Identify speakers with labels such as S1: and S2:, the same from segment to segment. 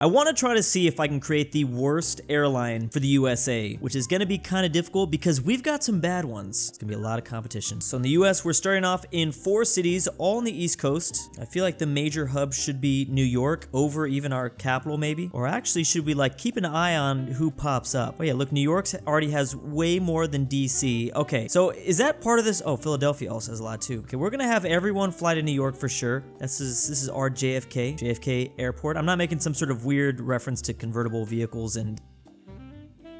S1: I want to try to see if I can create the worst airline for the USA, which is going to be kind of difficult because we've got some bad ones. It's going to be a lot of competition. So in the US, we're starting off in 4 cities, all on the East Coast. I feel like the major hub should be New York over even our capital maybe. Or actually, should we like keep an eye on who pops up? Oh yeah, look, New York already has way more than DC. Okay, so is that part of this? Oh, Philadelphia also has a lot too. Okay, we're going to have everyone fly to New York for sure. This is our JFK Airport. I'm not making some sort of weird reference to convertible vehicles and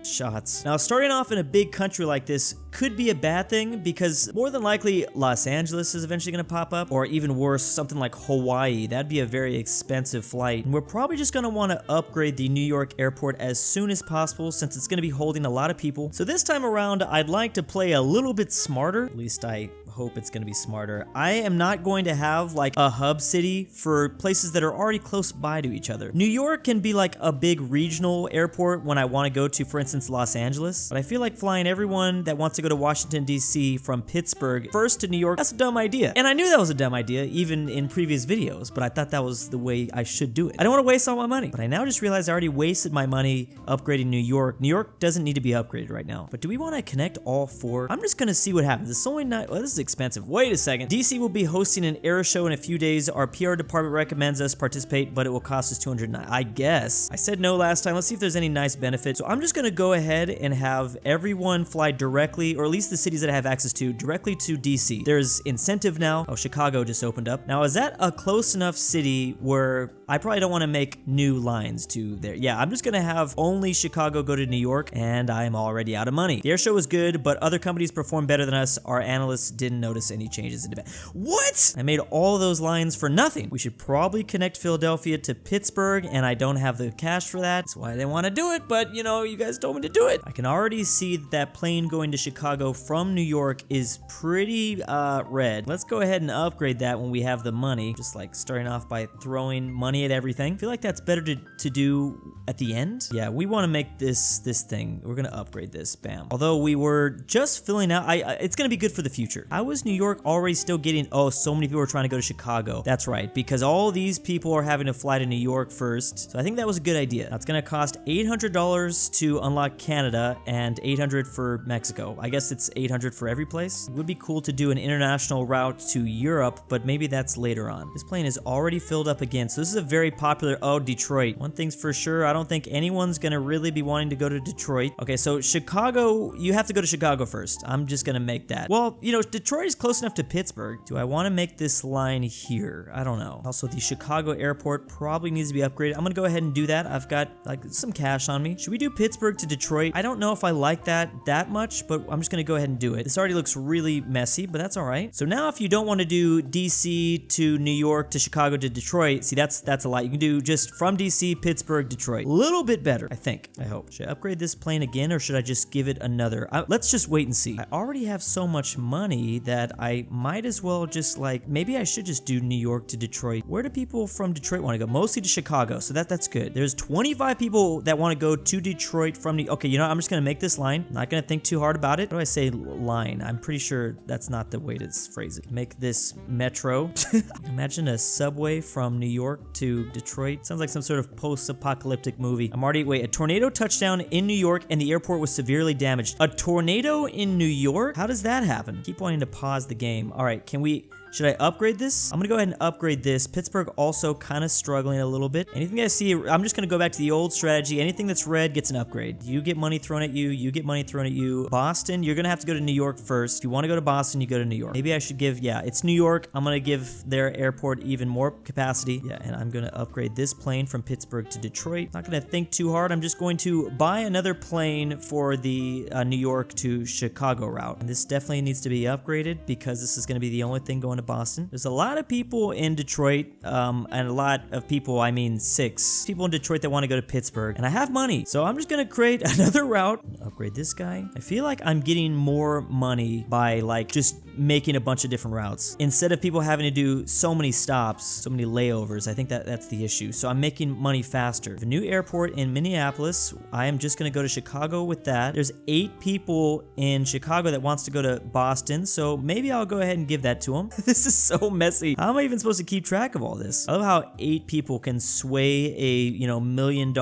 S1: shots. Now, starting off in a big country like this could be a bad thing because more than likely Los Angeles is eventually going to pop up, or even worse, something like Hawaii. That'd be a very expensive flight. And we're probably just going to want to upgrade the New York airport as soon as possible since it's going to be holding a lot of people. So this time around, I'd like to play a little bit smarter. At least I hope it's going to be smarter. I am not going to have like a hub city for places that are already close by to each other. New York can be like a big regional airport when I want to go to, for instance, Los Angeles, but I feel like flying everyone that wants to go to Washington, D.C. from Pittsburgh first to New York, that's a dumb idea. And I knew that was a dumb idea even in previous videos, but I thought that was the way I should do it. I don't want to waste all my money, but I now just realized I already wasted my money upgrading New York. New York doesn't need to be upgraded right now, but do we want to connect all 4? I'm just going to see what happens. It's only not, well, this is expensive. Wait a second. DC will be hosting an air show in a few days. Our PR department recommends us participate, but it will cost us $209. I guess. I said no last time. Let's see if there's any nice benefits. So I'm just going to go ahead and have everyone fly directly, or at least the cities that I have access to, directly to DC. There's incentive now. Oh, Chicago just opened up. Now, is that a close enough city where I probably don't want to make new lines to there? Yeah, I'm just going to have only Chicago go to New York, and I'm already out of money. The air show was good, but other companies performed better than us. Our analysts didn't notice any changes in demand. What? I made all those lines for nothing. We should probably connect Philadelphia to Pittsburgh, and I don't have the cash for that. That's why I didn't want to do it, but you know, you guys told me to do it. I can already see that plane going to Chicago from New York is pretty red. Let's go ahead and upgrade that when we have the money. Just like starting off by throwing money at everything. I feel like that's better to do at the end. Yeah, we want to make this thing. We're gonna upgrade this. Bam. Although we were just filling out, it's gonna be good for the future. I was New York already still getting, oh, so many people are trying to go to Chicago. That's right, because all these people are having to fly to New York first. So I think that was a good idea. That's gonna cost $800 to unlock Canada and $800 for Mexico. I guess it's $800 for every place. It would be cool to do an international route to Europe, but maybe that's later on. This plane is already filled up again, so this is a very popular, oh, Detroit. One thing's for sure, I don't think anyone's gonna really be wanting to go to Detroit. Okay, so Chicago, you have to go to Chicago first. I'm just gonna make that. Well, you know, Detroit is close enough to Pittsburgh. Do I want to make this line here? I don't know. Also, the Chicago airport probably needs to be upgraded. I'm gonna go ahead and do that. I've got like some cash on me. Should we do Pittsburgh to Detroit? I don't know if I like that much, but I'm just gonna go ahead and do it. This already looks really messy, but that's all right. So now if you don't want to do DC to New York to Chicago to Detroit, see, that's a lot. You can do just from DC, Pittsburgh, Detroit. A little bit better, I think. I hope. Should I upgrade this plane again, or should I just give it another? Let's just wait and see. I already have so much money that I might as well just like, maybe I should just do New York to Detroit. Where do people from Detroit want to go? Mostly to Chicago, so that's good. There's 25 people that want to go to Detroit from New. Okay, you know what? I'm just gonna make this line. Not gonna think too hard about it. How do I say line? I'm pretty sure that's not the way to phrase it. Make this metro. Imagine a subway from New York to Detroit. Sounds like some sort of post-apocalyptic movie. Wait, a tornado touchdown in New York and the airport was severely damaged. A tornado in New York? How does that happen? Keep wanting to pause the game. All right, should I upgrade this? I'm gonna go ahead and upgrade this. Pittsburgh also kind of struggling a little bit. Anything I see, I'm just gonna go back to the old strategy. Anything that's red gets an upgrade. You get money thrown at you, you get money thrown at you. Boston, you're gonna have to go to New York first. If you wanna go to Boston, you go to New York. Maybe I should give, yeah, it's New York. I'm gonna give their airport even more capacity. Yeah, and I'm gonna upgrade this plane from Pittsburgh to Detroit. Not gonna think too hard. I'm just going to buy another plane for the New York to Chicago route. And this definitely needs to be upgraded because this is gonna be the only thing going to Boston. There's a lot of people in Detroit, and a lot of people, I mean 6 people in Detroit that want to go to Pittsburgh, and I have money, so I'm just gonna create another route. Upgrade this guy. I feel like I'm getting more money by like just making a bunch of different routes instead of people having to do so many stops, so many layovers. I think that's the issue. So I'm making money faster. The new airport in Minneapolis, I am just gonna go to Chicago with that. There's 8 people in Chicago that wants to go to Boston, so maybe I'll go ahead and give that to them. This is so messy. How am I even supposed to keep track of all this? I love how 8 people can sway a, $1 million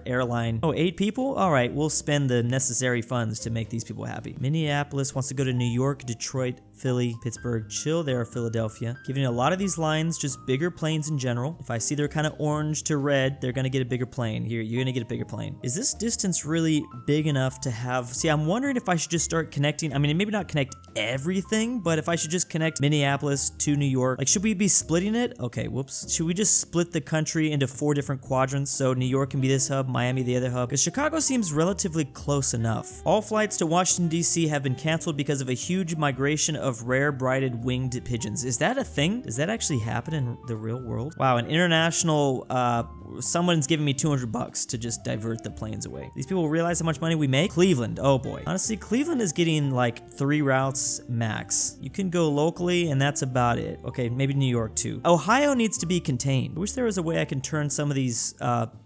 S1: airline. Oh, 8 people? All right, we'll spend the necessary funds to make these people happy. Minneapolis wants to go to New York, Detroit, Philly, Pittsburgh, chill there, Philadelphia. Giving a lot of these lines just bigger planes in general. If I see they're kind of orange to red, they're gonna get a bigger plane. Here, you're gonna get a bigger plane. Is this distance really big enough to have, see, I'm wondering if I should just start connecting, I mean, maybe not connect everything, but if I should just connect Minneapolis to New York. Like, should we be splitting it? Okay, whoops. Should we just split the country into 4 different quadrants so New York can be this hub, Miami the other hub? Because Chicago seems relatively close enough. All flights to Washington, D.C. have been canceled because of a huge migration of rare brighted winged pigeons. Is that a thing? Does that actually happen in the real world? Wow, an international, someone's giving me $200 to just divert the planes away. These people realize how much money we make? Cleveland, oh boy. Honestly, Cleveland is getting like 3 routes max. You can go locally and that's about it. Okay, maybe New York too. Ohio needs to be contained. I wish there was a way I can turn some of these,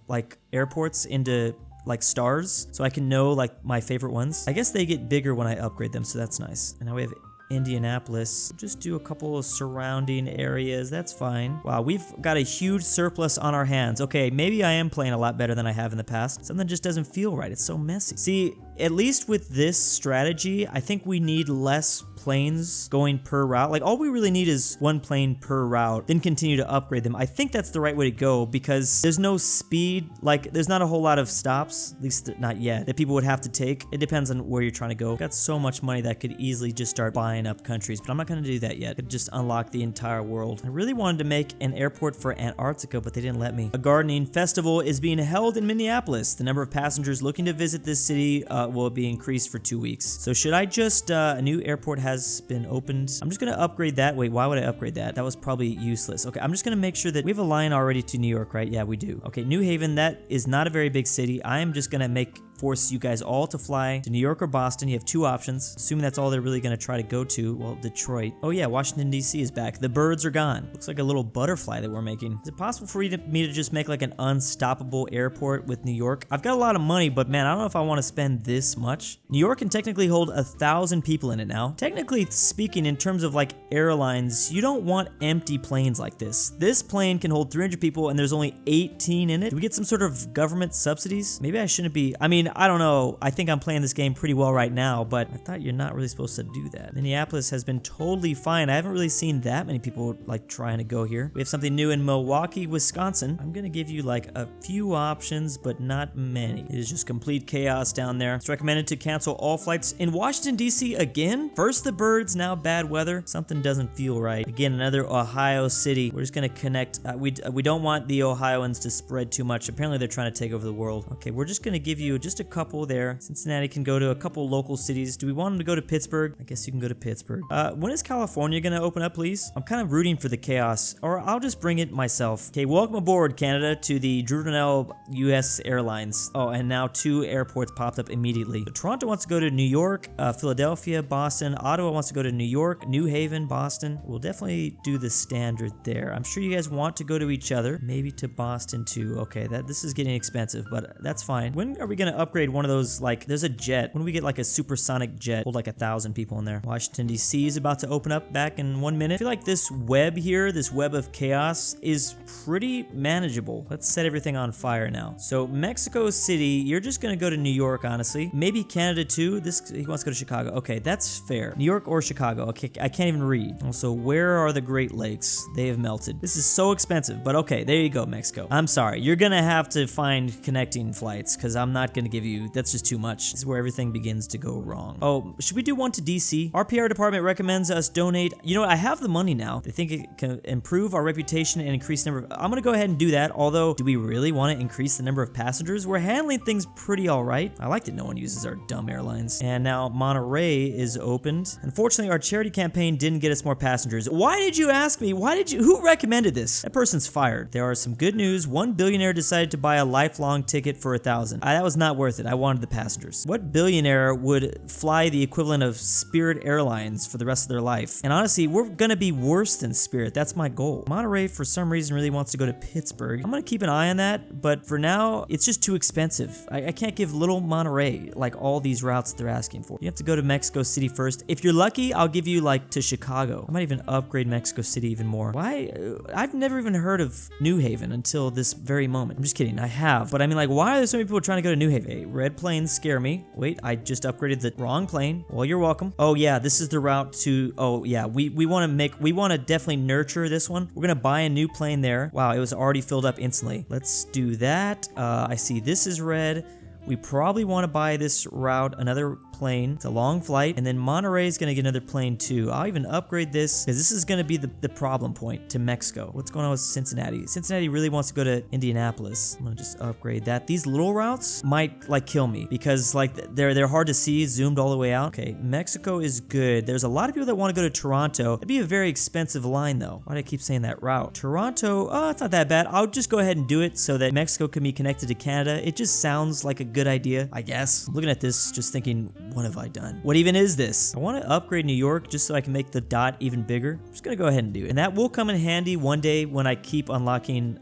S1: like airports into like stars so I can know like my favorite ones. I guess they get bigger when I upgrade them, so that's nice. And now we have Indianapolis. Just do a couple of surrounding areas. That's fine. Wow, we've got a huge surplus on our hands. Okay, maybe I am playing a lot better than I have in the past. Something just doesn't feel right. It's so messy. See, at least with this strategy, I think we need less planes going per route. Like, all we really need is 1 plane per route, then continue to upgrade them. I think that's the right way to go because there's no speed. Like, there's not a whole lot of stops, at least not yet, that people would have to take. It depends on where you're trying to go. I've got so much money that I could easily just start buying up countries, but I'm not going to do that yet. I could just unlock the entire world. I really wanted to make an airport for Antarctica, but they didn't let me. A gardening festival is being held in Minneapolis. The number of passengers looking to visit this city will be increased for 2 weeks. So should I just, a new airport has been opened. I'm just going to upgrade that. Wait, why would I upgrade that? That was probably useless. Okay, I'm just going to make sure that we have a line already to New York, right? Yeah, we do. Okay, New Haven, that is not a very big city. I am just going to force you guys all to fly to New York or Boston. You have 2 options. Assuming that's all they're really going to try to go to. Well, Detroit. Oh yeah, Washington, D.C. is back. The birds are gone. Looks like a little butterfly that we're making. Is it possible for me to just make like an unstoppable airport with New York? I've got a lot of money, but man, I don't know if I want to spend this much. New York can technically hold 1,000 people in it now. Technically speaking, in terms of like airlines, you don't want empty planes like this. This plane can hold 300 people and there's only 18 in it. Do we get some sort of government subsidies? Maybe I shouldn't be. I mean, I don't know. I think I'm playing this game pretty well right now, but I thought you're not really supposed to do that. Minneapolis has been totally fine. I haven't really seen that many people like trying to go here. We have something new in Milwaukee, Wisconsin. I'm gonna give you like a few options, but not many. It is just complete chaos down there. It's recommended to cancel all flights in Washington, D.C. again. First the birds, now bad weather. Something doesn't feel right. Again, another Ohio city. We're just gonna connect. We don't want the Ohioans to spread too much. Apparently they're trying to take over the world. Okay, we're just gonna give you just a couple there. Cincinnati can go to a couple local cities. Do we want them to go to Pittsburgh? I guess you can go to Pittsburgh. When is California gonna open up, please? I'm kind of rooting for the chaos, or I'll just bring it myself. Okay, welcome aboard, Canada, to the DruuuWu U.S. Airlines. Oh, and now 2 airports popped up immediately. So Toronto wants to go to New York, Philadelphia, Boston. Ottawa wants to go to New York, New Haven, Boston. We'll definitely do the standard there. I'm sure you guys want to go to each other, maybe to Boston too. Okay, this is getting expensive, but that's fine. When are we gonna upgrade one of those? Like, there's a jet. When do we get like a supersonic jet? Hold like 1,000 people in there. Washington, D.C. is about to open up back in 1 minute. I feel like this web here, this web of chaos, is pretty manageable. Let's set everything on fire now. So Mexico City, you're just gonna go to New York, honestly. Maybe Canada too. He wants to go to Chicago. Okay, that's fair. New York or Chicago. Okay, I can't even read. Also, where are the Great Lakes? They have melted. This is so expensive, but okay, there you go, Mexico. I'm sorry. You're gonna have to find connecting flights because I'm not gonna give you, that's just too much. This is where everything begins to go wrong. Oh, should we do one to DC? Our PR department recommends us donate. You know what? I have the money now. They think it can improve our reputation and increase the number of, I'm gonna go ahead and do that. Although, do we really want to increase the number of passengers? We're handling things pretty all right. I like that no one uses our dumb airlines. And now Monterey is opened. Unfortunately, our charity campaign didn't get us more passengers. Why did you ask me? Who recommended this? That person's fired. There are some good news. One billionaire decided to buy a lifelong ticket for $1,000. That was not worth worth it. I wanted the passengers. What billionaire would fly the equivalent of Spirit Airlines for the rest of their life? And honestly, we're gonna be worse than Spirit. That's my goal. Monterey, for some reason, really wants to go to Pittsburgh. I'm gonna keep an eye on that, but for now, it's just too expensive. I can't give little Monterey like all these routes they're asking for. You have to go to Mexico City first. If you're lucky, I'll give you like to Chicago. I might even upgrade Mexico City even more. Why? I've never even heard of New Haven until this very moment. I'm just kidding. I have. But I mean, like, why are there so many people trying to go to New Haven? Hey, red planes scare me. Wait, I just upgraded the wrong plane. Well, you're welcome. Oh yeah, this is the route to, oh yeah, we want to definitely nurture this one. We're going to buy a new plane there. Wow, it was already filled up instantly. Let's do that. I see this is red. We probably want to buy this route, another plane. It's a long flight, and then Monterey is going to get another plane too. I'll even upgrade this because this is going to be the problem point to Mexico. What's going on with Cincinnati? Cincinnati really wants to go to Indianapolis. I'm going to just upgrade that. These little routes might like kill me because like they're hard to see zoomed all the way out. Okay, Mexico is good. There's a lot of people that want to go to Toronto. It'd be a very expensive line though. Why do I keep saying that route? Toronto, oh, it's not that bad. I'll just go ahead and do it so that Mexico can be connected to Canada. It just sounds like a good idea, I guess. I'm looking at this, just thinking, what have I done? What even is this? I want to upgrade New York just so I can make the dot even bigger. I'm just gonna go ahead and do it. And that will come in handy one day when I keep unlocking,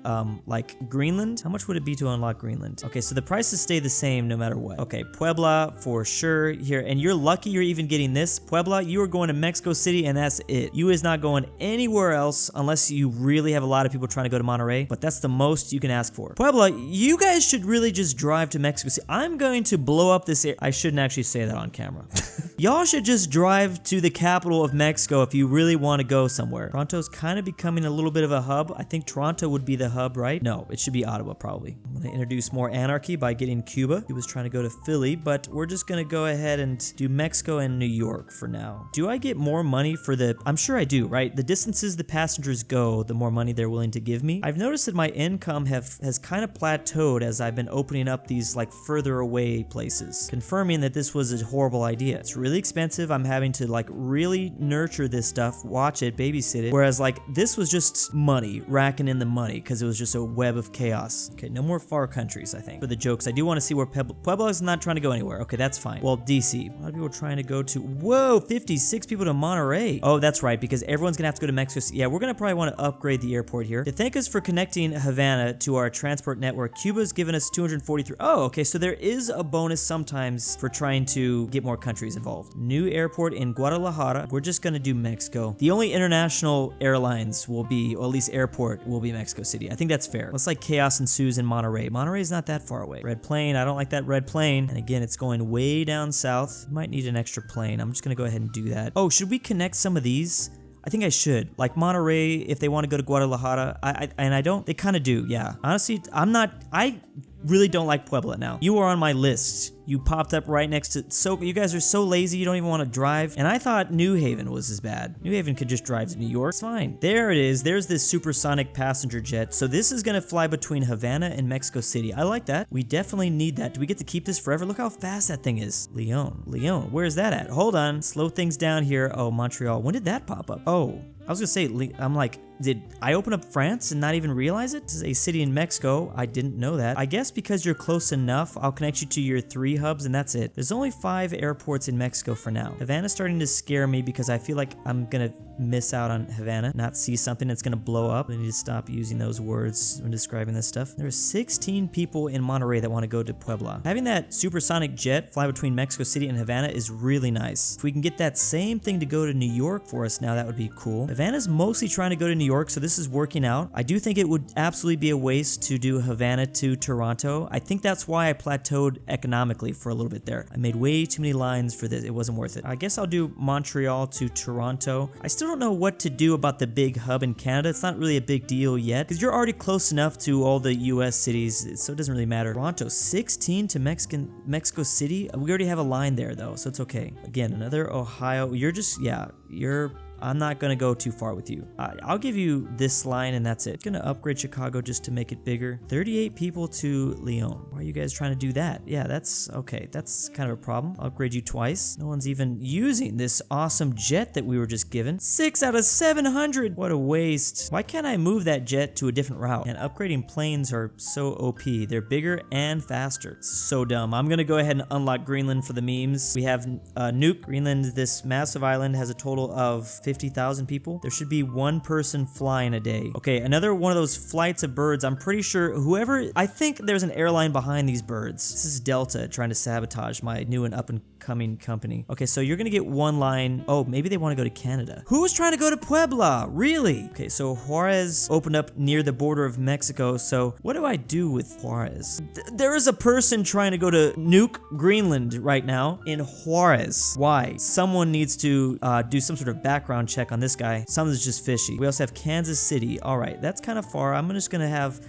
S1: like Greenland. How much would it be to unlock Greenland? Okay, so the prices stay the same no matter what. Okay, Puebla for sure here. And you're lucky you're even getting this. Puebla, you are going to Mexico City and that's it. You is not going anywhere else unless you really have a lot of people trying to go to Monterey, but that's the most you can ask for. Puebla, you guys should really just drive to Mexico City. I'm going to blow up this I shouldn't actually say that on camera. Y'all should just drive to the capital of Mexico if you really want to go somewhere. Toronto's kind of becoming a little bit of a hub. I think Toronto would be the hub, right? No, it should be Ottawa probably. I'm going to introduce more anarchy by getting Cuba. He was trying to go to Philly, but we're just going to go ahead and do Mexico and New York for now. Do I get more money for the... I'm sure I do, right? The distances the passengers go, the more money they're willing to give me. I've noticed that my income has kind of plateaued as I've been opening up these like further away places, confirming that this was a horrible idea. It's really expensive. I'm having to like really nurture this stuff, watch it, babysit it. Whereas like this was just money, racking in the money because it was just a web of chaos. Okay, no more far countries, I think. For the jokes, I do want to see where Puebla is not trying to go anywhere. Okay, that's fine. Well, DC. A lot of people are trying to go to, whoa, 56 people to Monterey. Oh, that's right, because everyone's gonna have to go to Mexico City. Yeah, we're gonna probably want to upgrade the airport here. To thank us for connecting Havana to our transport network, Cuba's given us 243. Oh, okay, so there is a bonus sometimes for trying to get more countries involved. New airport in Guadalajara. We're just gonna do Mexico. The only international airlines will be, or at least airport, will be Mexico City. I think that's fair. Looks like chaos ensues in Monterey. Monterey is not that far away. Red plane, I don't like that red plane. And again, it's going way down south. Might need an extra plane. I'm just gonna go ahead and do that. Oh, should we connect some of these? I think I should. Like Monterey, if they want to go to Guadalajara, I don't, they kind of do, yeah. Honestly, I really don't like Puebla now. You are on my list. You popped up right next to, so you guys are so lazy you don't even want to drive. And I thought New Haven was as bad. New Haven could just drive to New York. It's fine. There it is. There's this supersonic passenger jet. So this is going to fly between Havana and Mexico City. I like that. We definitely need that. Do we get to keep this forever? Look how fast that thing is. Leon. Where's that at? Hold on. Slow things down here. Oh, Montreal. When did that pop up? Oh, I was gonna say, I'm like, did I open up France and not even realize it? This is a city in Mexico. I didn't know that. I guess because you're close enough, I'll connect you to your 3 hubs and that's it. There's only 5 airports in Mexico for now. Havana's starting to scare me because I feel like I'm gonna miss out on Havana, not see something that's gonna blow up. I need to stop using those words when describing this stuff. There are 16 people in Monterey that want to go to Puebla. Having that supersonic jet fly between Mexico City and Havana is really nice. If we can get that same thing to go to New York for us now, that would be cool. Havana's mostly trying to go to New York, so this is working out. I do think it would absolutely be a waste to do Havana to Toronto. I think that's why I plateaued economically for a little bit there. I made way too many lines for this. It wasn't worth it. I guess I'll do Montreal to Toronto. I still don't know what to do about the big hub in Canada. It's not really a big deal yet because you're already close enough to all the US cities, so it doesn't really matter. Toronto, 16 to Mexico City. We already have a line there though, so it's okay. Again, another Ohio. You're just, yeah, you're I'm not gonna go too far with you. I'll give you this line and that's it. Gonna upgrade Chicago just to make it bigger. 38 people to Lyon. Why are you guys trying to do that? Yeah, that's okay. That's kind of a problem. I'll upgrade you twice. No one's even using this awesome jet that we were just given. 6 out of 700. What a waste. Why can't I move that jet to a different route? And upgrading planes are so OP. They're bigger and faster. So dumb. I'm gonna go ahead and unlock Greenland for the memes. We have Nuke. Greenland, this massive island, has a total of 50,000 people. There should be one person flying a day. Okay, another one of those flights of birds. I'm pretty sure I think there's an airline behind these birds. This is Delta trying to sabotage my new and up and coming company. Okay, so you're gonna get one line. Oh, maybe they want to go to Canada. Who's trying to go to Puebla? Really? Okay, so Juarez opened up near the border of Mexico. So what do I do with Juarez? There is a person trying to go to Nuke Greenland right now in Juarez. Why? Someone needs to do some sort of background check on this guy. Something's just fishy. We also have Kansas City. All right, that's kind of far. I'm just gonna have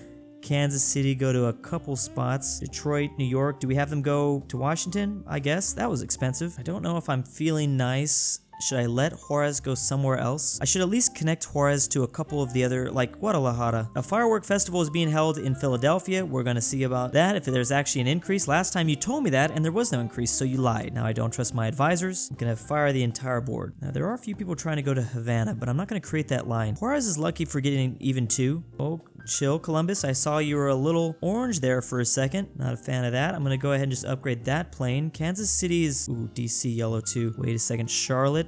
S1: Kansas City go to a couple spots. Detroit, New York. Do we have them go to Washington? I guess. That was expensive. I don't know if I'm feeling nice. Should I let Juarez go somewhere else? I should at least connect Juarez to a couple of the other, like Guadalajara. A firework festival is being held in Philadelphia. We're gonna see about that, if there's actually an increase. Last time you told me that, and there was no increase, so you lied. Now I don't trust my advisors. I'm gonna fire the entire board. Now there are a few people trying to go to Havana, but I'm not gonna create that line. Juarez is lucky for getting even 2. Oh, chill, Columbus. I saw you were a little orange there for a second. Not a fan of that. I'm gonna go ahead and just upgrade that plane. Kansas City is, ooh, DC yellow too. Wait a second, Charlotte,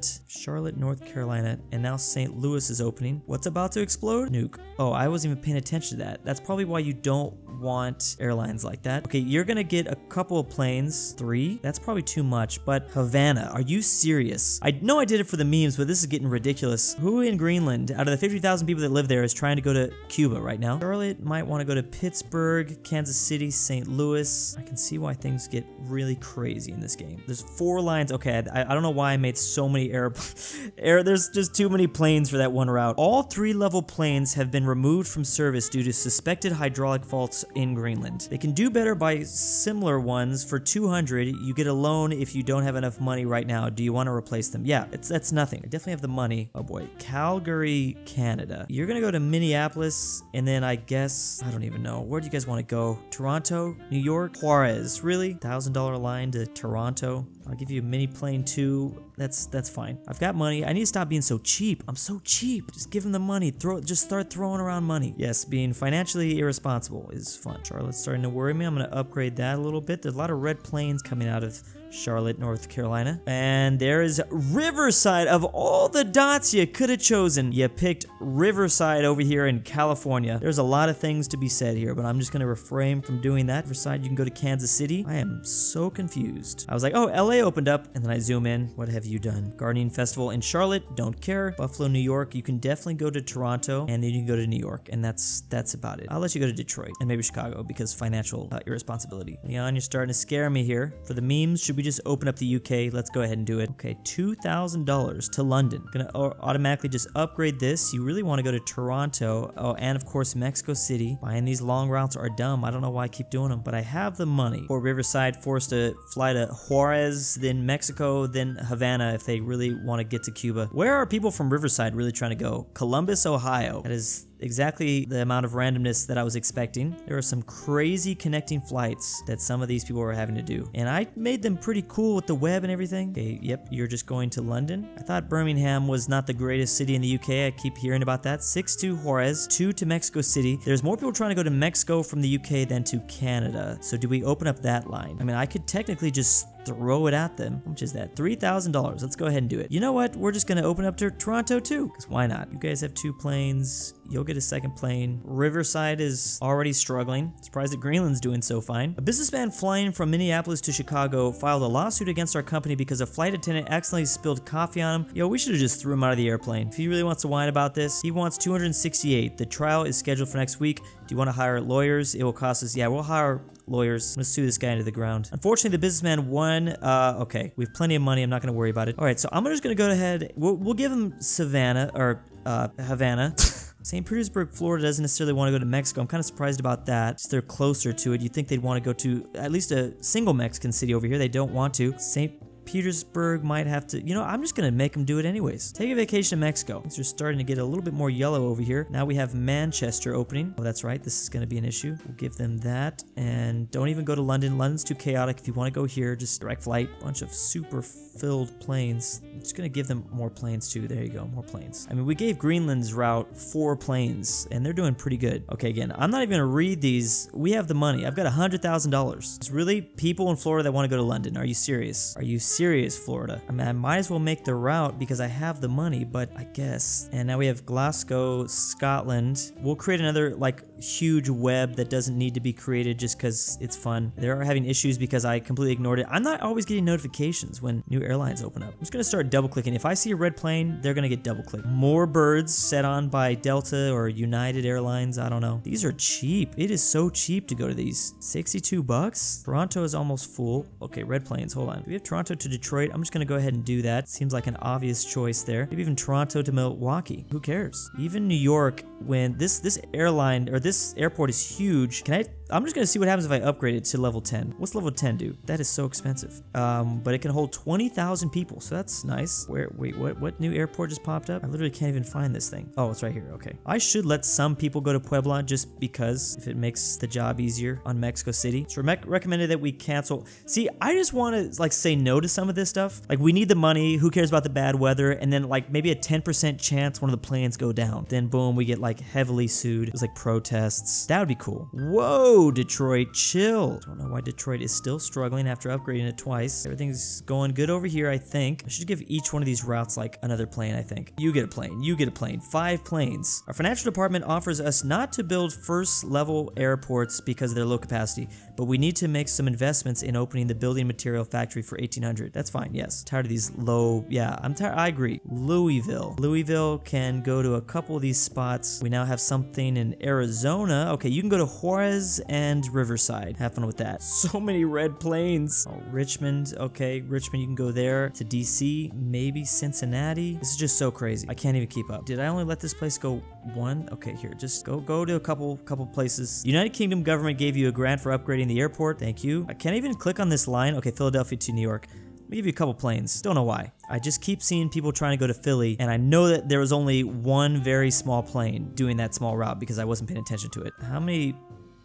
S1: North Carolina, and now St. Louis is opening. What's about to explode? Nuke. Oh, I wasn't even paying attention to that. That's probably why you don't want airlines like that. Okay, you're gonna get a couple of planes. 3? That's probably too much, but Havana, are you serious? I know I did it for the memes, but this is getting ridiculous. Who in Greenland, out of the 50,000 people that live there, is trying to go to Cuba right now? Charlotte might want to go to Pittsburgh, Kansas City, St. Louis. I can see why things get really crazy in this game. There's 4 lines. Okay, I don't know why I made so many there's just too many planes for that one route. All 3-level planes have been removed from service due to suspected hydraulic faults in Greenland. They can do better by similar ones. For 200, you get a loan if you don't have enough money right now. Do you want to replace them? Yeah, that's nothing. I definitely have the money. Oh boy. Calgary, Canada. You're gonna go to Minneapolis, and then I guess, I don't even know. Where do you guys want to go? Toronto? New York? Juarez? Really? $1,000 line to Toronto? I'll give you a mini plane too. That's fine. I've got money. I need to stop being so cheap. I'm so cheap. Just give them the money. Just start throwing around money. Yes, being financially irresponsible is fun. Charlotte's starting to worry me. I'm gonna upgrade that a little bit. There's a lot of red planes coming out of Charlotte, North Carolina. And there is Riverside. Of all the dots you could have chosen, you picked Riverside over here in California. There's a lot of things to be said here, but I'm just gonna refrain from doing that. Riverside, you can go to Kansas City. I am so confused. I was like, oh, LA opened up, and then I zoom in. What have you done? Gardening Festival in Charlotte, don't care. Buffalo, New York, you can definitely go to Toronto, and then you can go to New York, and that's about it. I'll let you go to Detroit, and maybe Chicago, because financial irresponsibility. Leon, you're starting to scare me here. For the memes, should we just open up the UK? Let's go ahead and do it. Okay, $2,000 to London. Gonna automatically just upgrade this. You really want to go to Toronto. Oh, and of course, Mexico City. Buying these long routes are dumb. I don't know why I keep doing them, but I have the money. For Riverside, forced to fly to Juarez, then Mexico, then Havana if they really want to get to Cuba. Where are people from Riverside really trying to go? Columbus, Ohio. That is exactly the amount of randomness that I was expecting. There are some crazy connecting flights that some of these people are having to do, and I made them pretty cool with the web and everything. Okay, yep, you're just going to London. I thought Birmingham was not the greatest city in the UK. I keep hearing about that. 6 to Juarez, 2 to Mexico City. There's more people trying to go to Mexico from the UK than to Canada. So do we open up that line? I mean, I could technically just throw it at them. How much is that? $3,000. Let's go ahead and do it. You know what? We're just going to open up to Toronto too, because why not? You guys have 2 planes. You'll get a second plane. Riverside is already struggling. Surprised that Greenland's doing so fine. A businessman flying from Minneapolis to Chicago filed a lawsuit against our company because a flight attendant accidentally spilled coffee on him. Yo, we should have just threw him out of the airplane. If he really wants to whine about this, he wants $268. The trial is scheduled for next week. Do you want to hire lawyers? It will cost us. Yeah, we'll hire lawyers. I'm gonna sue this guy into the ground. Unfortunately, the businessman won. Okay, we have plenty of money. I'm not gonna worry about it. All right, so I'm just gonna go ahead. We'll give him Savannah or Havana. St. Petersburg, Florida doesn't necessarily want to go to Mexico. I'm kind of surprised about that. They're closer to it. You'd think they'd want to go to at least a single Mexican city over here. They don't want to. St. Petersburg might have to, you know, I'm just gonna make them do it anyways. Take a vacation to Mexico. Things are starting to get a little bit more yellow over here. Now we have Manchester opening. Oh, that's right. This is gonna be an issue. We'll give them that. And don't even go to London. London's too chaotic. If you want to go here, just direct flight. Bunch of super filled planes. I'm just gonna give them more planes too. There you go, more planes. I mean, we gave Greenland's route 4 planes, and they're doing pretty good. Okay, again, I'm not even gonna read these. We have the money. I've got $100,000. It's really people in Florida that want to go to London. Are you serious? Are you serious, Florida? I mean, I might as well make the route because I have the money, but I guess. And now we have Glasgow, Scotland. We'll create another like huge web that doesn't need to be created just because it's fun. They're having issues because I completely ignored it. I'm not always getting notifications when new airlines open up. I'm just gonna start double clicking. If I see a red plane, they're gonna get double clicked. More birds set on by Delta or United Airlines. I don't know. These are cheap. It is so cheap to go to these. 62 bucks. Toronto is almost full. Okay, red planes. Hold on. Do we have Toronto to Detroit? I'm just gonna go ahead and do that. Seems like an obvious choice there. Maybe even Toronto to Milwaukee. Who cares? Even New York, when this airline or this airport is huge. I'm just gonna see what happens if I upgrade it to level 10. What's level 10 do? That is so expensive. But it can hold 20,000 people, so that's nice. Wait, what new airport just popped up? I literally can't even find this thing. Oh, it's right here. Okay. I should let some people go to Puebla just because if it makes the job easier on Mexico City. So recommended that we cancel. See, I just want to like say no to some of this stuff. Like we need the money. Who cares about the bad weather? And then like maybe a 10% chance one of the planes go down. Then boom, we get like heavily sued. It was like protests. That would be cool. Whoa, Detroit, chill. Don't know why Detroit is still struggling after upgrading it twice. Everything's going good over here, I think. I should give each one of these routes like another plane, I think. You get a plane. You get a plane. 5 planes. Our financial department offers us not to build first level airports because of their low capacity, but we need to make some investments in opening the building material factory for 1800. That's fine, yes. Tired of these low, yeah, I'm tired. I agree. Louisville can go to a couple of these spots. We now have something in Arizona. Okay, you can go to Juarez and Riverside. Have fun with that. So many red planes. Oh, Richmond. Okay, Richmond, you can go there. To DC, maybe Cincinnati. This is just so crazy. I can't even keep up. Did I only let this place go one? Okay, here, just go to a couple places. United Kingdom government gave you a grant for upgrading the airport. Thank you. I can't even click on this line. Okay, Philadelphia to New York. Let me give you a couple planes. Don't know why. I just keep seeing people trying to go to Philly, and I know that there was only one very small plane doing that small route because I wasn't paying attention to it. How many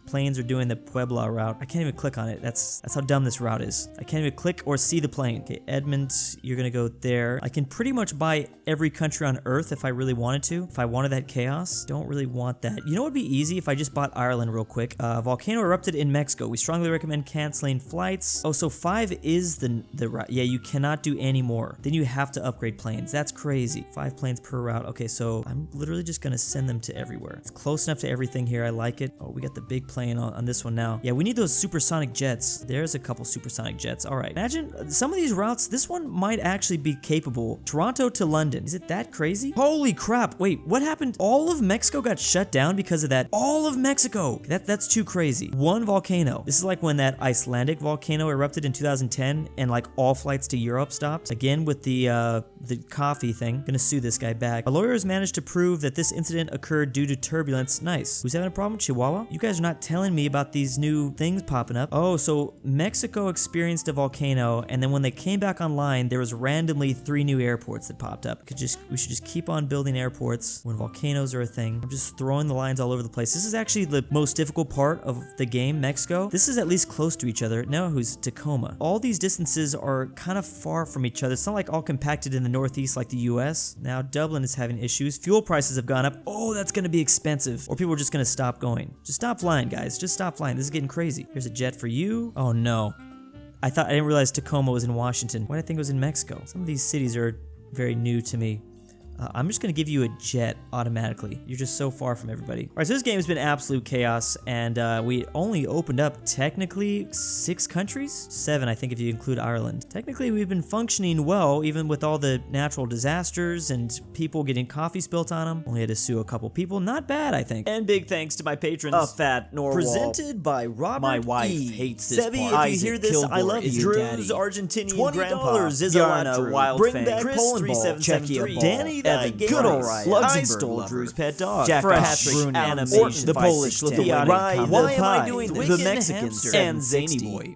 S1: planes are doing the Puebla route? I can't even click on it. That's how dumb this route is. I can't even click or see the plane. Okay, Edmond, you're gonna go there. I can pretty much buy every country on Earth if I really wanted to. If I wanted that chaos, don't really want that. You know what would be easy if I just bought Ireland real quick? Volcano erupted in Mexico. We strongly recommend canceling flights. Oh, so 5 is the route. Yeah, you cannot do any more. Then you have to upgrade planes. That's crazy. 5 planes per route. Okay, so I'm literally just gonna send them to everywhere. It's close enough to everything here. I like it. Oh, we got the big plane on this one now. Yeah, we need those supersonic jets. There's a couple supersonic jets. All right. Imagine some of these routes. This one might actually be capable. Toronto to London. Is it that crazy? Holy crap. Wait, what happened? All of Mexico got shut down because of that. All of Mexico. That's too crazy. One volcano. This is like when that Icelandic volcano erupted in 2010 and like all flights to Europe stopped. Again with the coffee thing. Gonna sue this guy back. Our lawyers managed to prove that this incident occurred due to turbulence. Nice. Who's having a problem? Chihuahua? You guys are not telling me about these new things popping up. Oh, so Mexico experienced a volcano, and then when they came back online, there was randomly 3 new airports that popped up. We should just keep on building airports when volcanoes are a thing. I'm just throwing the lines all over the place. This is actually the most difficult part of the game, Mexico. This is at least close to each other. Now who's Tacoma? All these distances are kind of far from each other. It's not like all compacted in the northeast like the US. Now Dublin is having issues. Fuel prices have gone up. Oh, that's gonna be expensive. Or people are just gonna stop going. Just stop flying, guys. Just stop flying. This is getting crazy. Here's a jet for you. Oh no. I didn't realize Tacoma was in Washington. Why did I think it was in Mexico? Some of these cities are very new to me. I'm just gonna give you a jet automatically. You're just so far from everybody. All right, so this game has been absolute chaos, and we only opened up technically 6 countries? 7, I think, if you include Ireland. Technically, we've been functioning well, even with all the natural disasters and people getting coffee spilt on them. Only had to sue a couple people. Not bad, I think. And big thanks to my patrons.
S2: A fat Norwal.
S1: Presented by Robert
S2: My wife
S1: E.
S2: hates this
S1: Sebi,
S2: part.
S1: if you hear this, I love you.
S2: Drew's
S1: Daddy.
S2: Argentinian grandpa.
S1: $20 is a lot,
S2: Yarna,
S1: Drew.
S2: Wild
S1: Bring
S2: Fang.
S1: back
S2: Chris
S1: Poland ball.
S2: 3773.
S1: Danny,
S2: Evan,
S1: the
S2: good
S1: Rice.
S2: old right.
S1: Luxembourg
S2: I stole
S1: lover.
S2: Drew's pet dog.
S1: Jack
S2: Fresh
S1: Patrick,
S2: Brune
S1: animation,
S2: the Polish
S1: 516.
S2: Lithuanian
S1: Rye,
S2: Common
S1: why am I
S2: Pie,
S1: doing
S2: the
S1: this?
S2: Mexicans,
S1: And Zany
S2: 760.
S1: Boy.